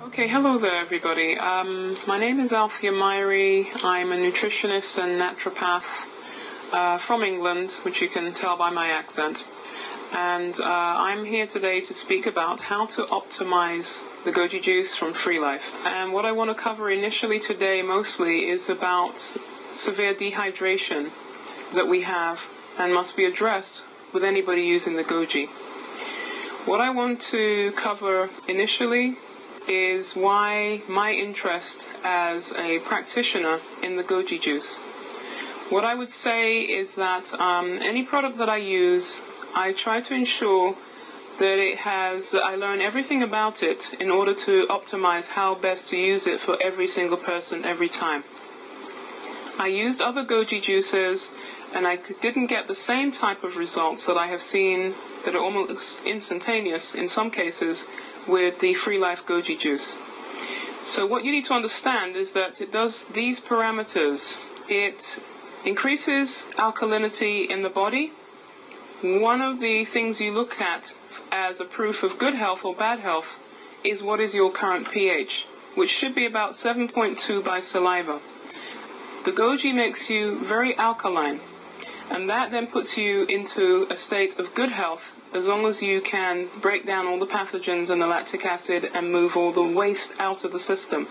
Okay, hello there everybody. My name is Althea Myrie. I'm a nutritionist and naturopath from England, which you can tell by my accent. And I'm here today to speak about how to optimize the goji juice from Free Life. And what I want to cover initially today mostly is about severe dehydration that we have and must be addressed with anybody using the goji. What I want to cover initially is why my interest as a practitioner in the goji juice. What I would say is that any product that I use, I try to ensure that I learn everything about it in order to optimize how best to use it for every single person every time. I used other goji juices and I didn't get the same type of results that I have seen that are almost instantaneous in some cases with the Free Life goji juice. So what you need to understand is that it does these parameters. It increases alkalinity in the body. One of the things you look at as a proof of good health or bad health is what is your current pH, which should be about 7.2 by saliva. The goji makes you very alkaline, and that then puts you into a state of good health as long as you can break down all the pathogens and the lactic acid and move all the waste out of the system.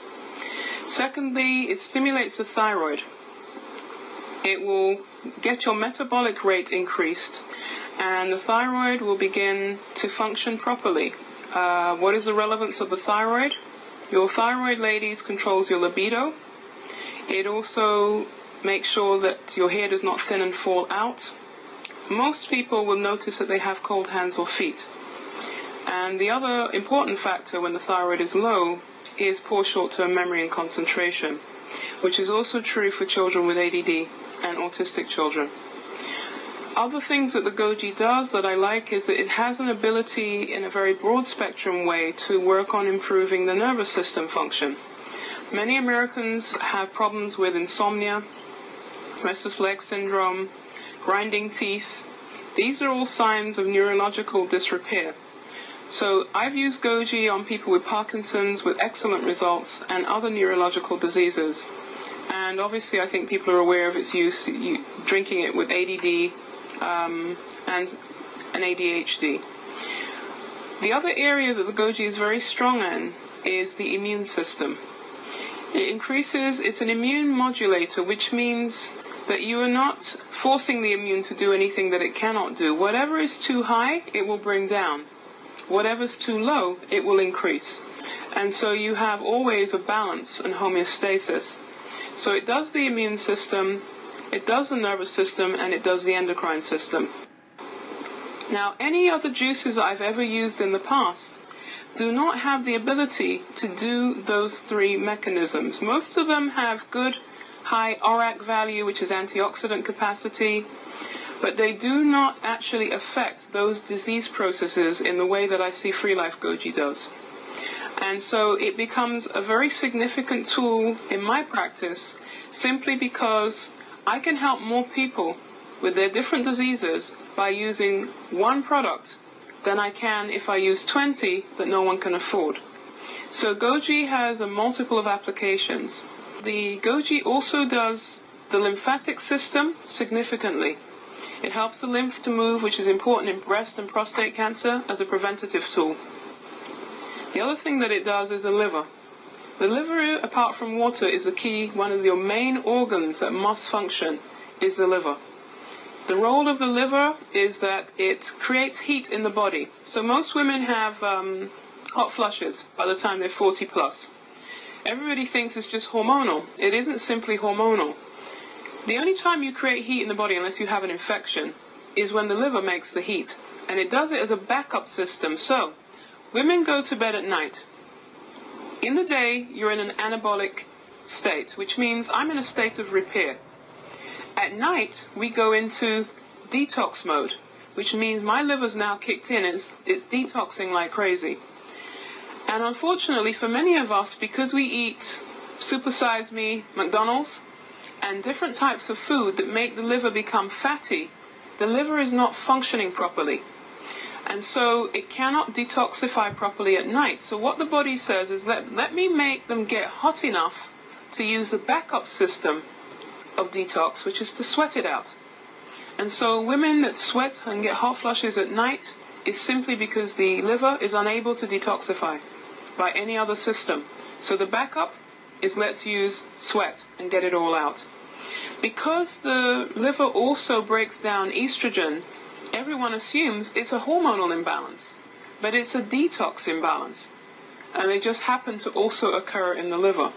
Secondly, it stimulates the thyroid. It will get your metabolic rate increased and the thyroid will begin to function properly. What is the relevance of the thyroid? Your thyroid, ladies, controls your libido. It also makes sure that your hair does not thin and fall out. Most people will notice that they have cold hands or feet. And the other important factor when the thyroid is low is poor short-term memory and concentration, which is also true for children with ADD and autistic children. Other things that the goji does that I like is that it has an ability in a very broad spectrum way to work on improving the nervous system function. Many Americans have problems with insomnia, restless leg syndrome, grinding teeth. These are all signs of neurological disrepair. So I've used goji on people with Parkinson's with excellent results and other neurological diseases. And obviously I think people are aware of its use, drinking it with ADD and ADHD. The other area that the goji is very strong in is the immune system. It's an immune modulator, which means that you are not forcing the immune to do anything that it cannot do. Whatever is too high, it will bring down. Whatever's too low, it will increase. And so you have always a balance and homeostasis. So it does the immune system, it does the nervous system, and it does the endocrine system. Now, any other juices that I've ever used in the past do not have the ability to do those three mechanisms. Most of them have good high ORAC value, which is antioxidant capacity, but they do not actually affect those disease processes in the way that I see Free Life goji does. And so it becomes a very significant tool in my practice simply because I can help more people with their different diseases by using one product than I can if I use 20 that no one can afford. So goji has a multiple of applications. The goji also does the lymphatic system significantly. It helps the lymph to move, which is important in breast and prostate cancer as a preventative tool. The other thing that it does is the liver. The liver, apart from water, is the key. One of your main organs that must function is the liver. The role of the liver is that it creates heat in the body. So most women have hot flushes by the time they're 40 plus. Everybody thinks it's just hormonal. It isn't simply hormonal. The only time you create heat in the body, unless you have an infection, is when the liver makes the heat. And it does it as a backup system. So, women go to bed at night. In the day, you're in an anabolic state, which means I'm in a state of repair. At night, we go into detox mode, which means my liver's now kicked in. It's detoxing like crazy. And unfortunately for many of us, because we eat supersize me, McDonald's, and different types of food that make the liver become fatty, the liver is not functioning properly. And so it cannot detoxify properly at night. So what the body says is let me make them get hot enough to use the backup system of detox, which is to sweat it out. And so women that sweat and get hot flushes at night is simply because the liver is unable to detoxify by any other system. So the backup is let's use sweat and get it all out. Because the liver also breaks down estrogen, everyone assumes it's a hormonal imbalance, but it's a detox imbalance. And they just happen to also occur in the liver.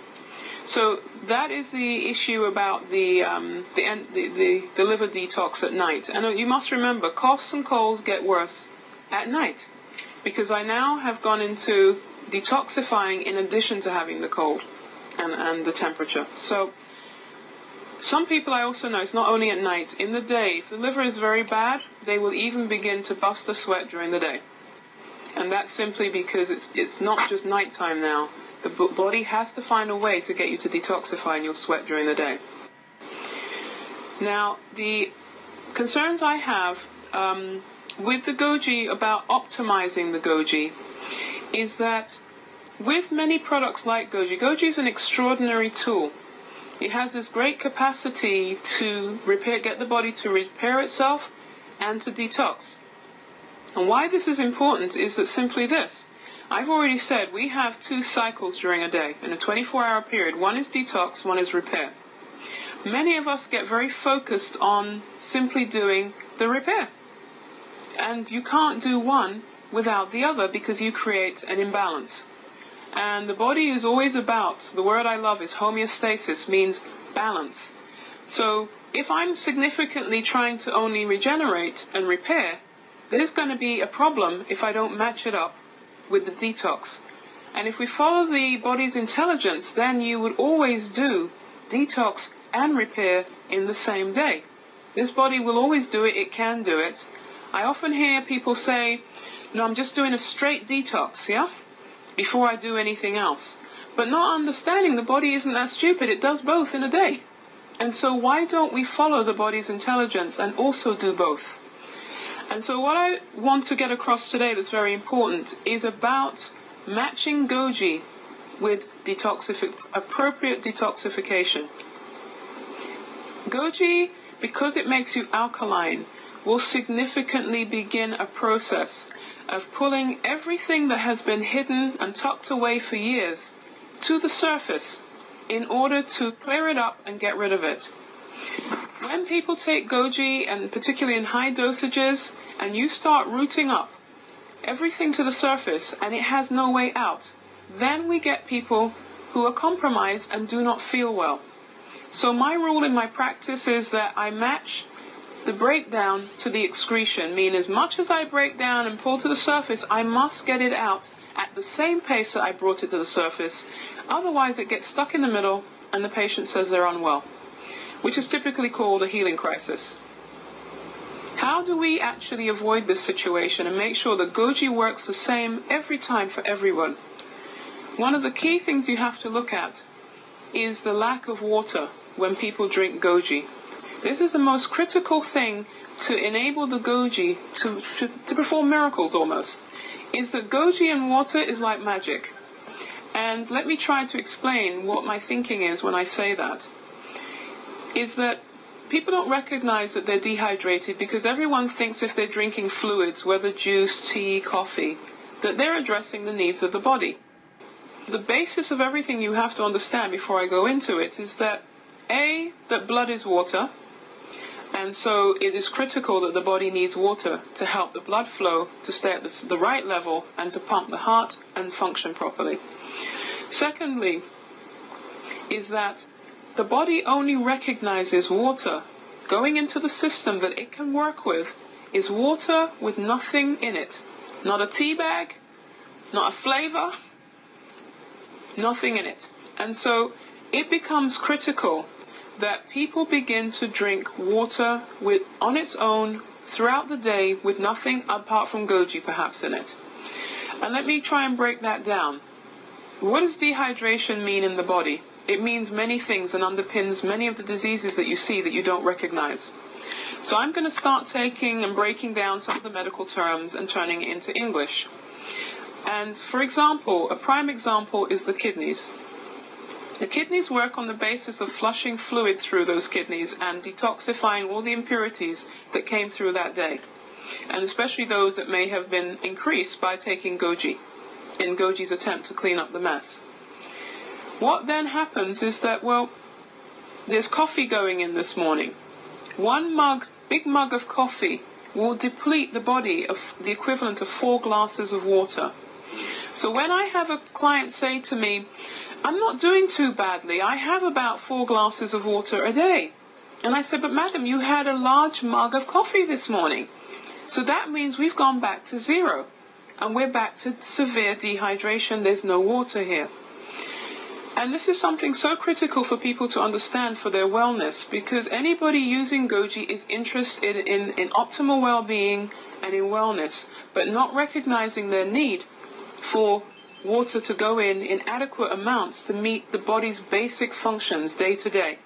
So that is the issue about the liver detox at night. And you must remember, coughs and colds get worse at night, because I now have gone into detoxifying in addition to having the cold and the temperature. So some people I also know, it's not only at night, in the day, if the liver is very bad, they will even begin to bust a sweat during the day. And that's simply because it's not just nighttime now. The body has to find a way to get you to detoxify, and you'll sweat during the day. Now, the concerns I have with the Goji about optimizing the Goji is that with many products like Goji, Goji is an extraordinary tool. It has this great capacity to get the body to repair itself and to detox. And why this is important is that simply this. I've already said we have 2 cycles during a day in a 24-hour period. One is detox, one is repair. Many of us get very focused on simply doing the repair. And you can't do one without the other because you create an imbalance. And the body is always about, the word I love is homeostasis, means balance. So if I'm significantly trying to only regenerate and repair, there's going to be a problem if I don't match it up with the detox. And if we follow the body's intelligence, then you would always do detox and repair in the same day. This body will always do it, it can do it. I often hear people say, no, I'm just doing a straight detox, yeah? Before I do anything else. But not understanding the body isn't that stupid, it does both in a day. And so why don't we follow the body's intelligence and also do both? And so what I want to get across today that's very important is about matching Goji with appropriate detoxification. Goji, because it makes you alkaline, will significantly begin a process of pulling everything that has been hidden and tucked away for years to the surface in order to clear it up and get rid of it. When people take Goji, and particularly in high dosages, and you start rooting up everything to the surface and it has no way out, then we get people who are compromised and do not feel well. So my rule in my practice is that I match the breakdown to the excretion, meaning as much as I break down and pull to the surface, I must get it out at the same pace that I brought it to the surface. Otherwise it gets stuck in the middle and the patient says they're unwell, which is typically called a healing crisis. How do we actually avoid this situation and make sure that Goji works the same every time for everyone? One of the key things you have to look at is the lack of water when people drink Goji. This is the most critical thing to enable the Goji to perform miracles almost, is that Goji and water is like magic. And let me try to explain what my thinking is when I say that. Is that people don't recognize that they're dehydrated because everyone thinks if they're drinking fluids, whether juice, tea, coffee, that they're addressing the needs of the body. The basis of everything you have to understand before I go into it is that that blood is water, and so it is critical that the body needs water to help the blood flow to stay at the right level and to pump the heart and function properly. Secondly, is that the body only recognizes water going into the system that it can work with is water with nothing in it. Not a tea bag, not a flavor, nothing in it. And so it becomes critical that people begin to drink water on its own throughout the day with nothing apart from Goji perhaps in it. And let me try and break that down. What does dehydration mean in the body? It means many things and underpins many of the diseases that you see that you don't recognize. So I'm going to start taking and breaking down some of the medical terms and turning it into English. And for example, a prime example is the kidneys. The kidneys work on the basis of flushing fluid through those kidneys and detoxifying all the impurities that came through that day, and especially those that may have been increased by taking goji, in goji's attempt to clean up the mess. What then happens is that, well, there's coffee going in this morning. One mug, big mug of coffee, will deplete the body of the equivalent of 4 glasses of water. So when I have a client say to me, I'm not doing too badly, I have about 4 glasses of water a day. And I said, but madam, you had a large mug of coffee this morning. So that means we've gone back to 0. And we're back to severe dehydration. There's no water here. And this is something so critical for people to understand for their wellness, because anybody using goji is interested in optimal well-being and in wellness, but not recognizing their need for water to go in adequate amounts to meet the body's basic functions day to day.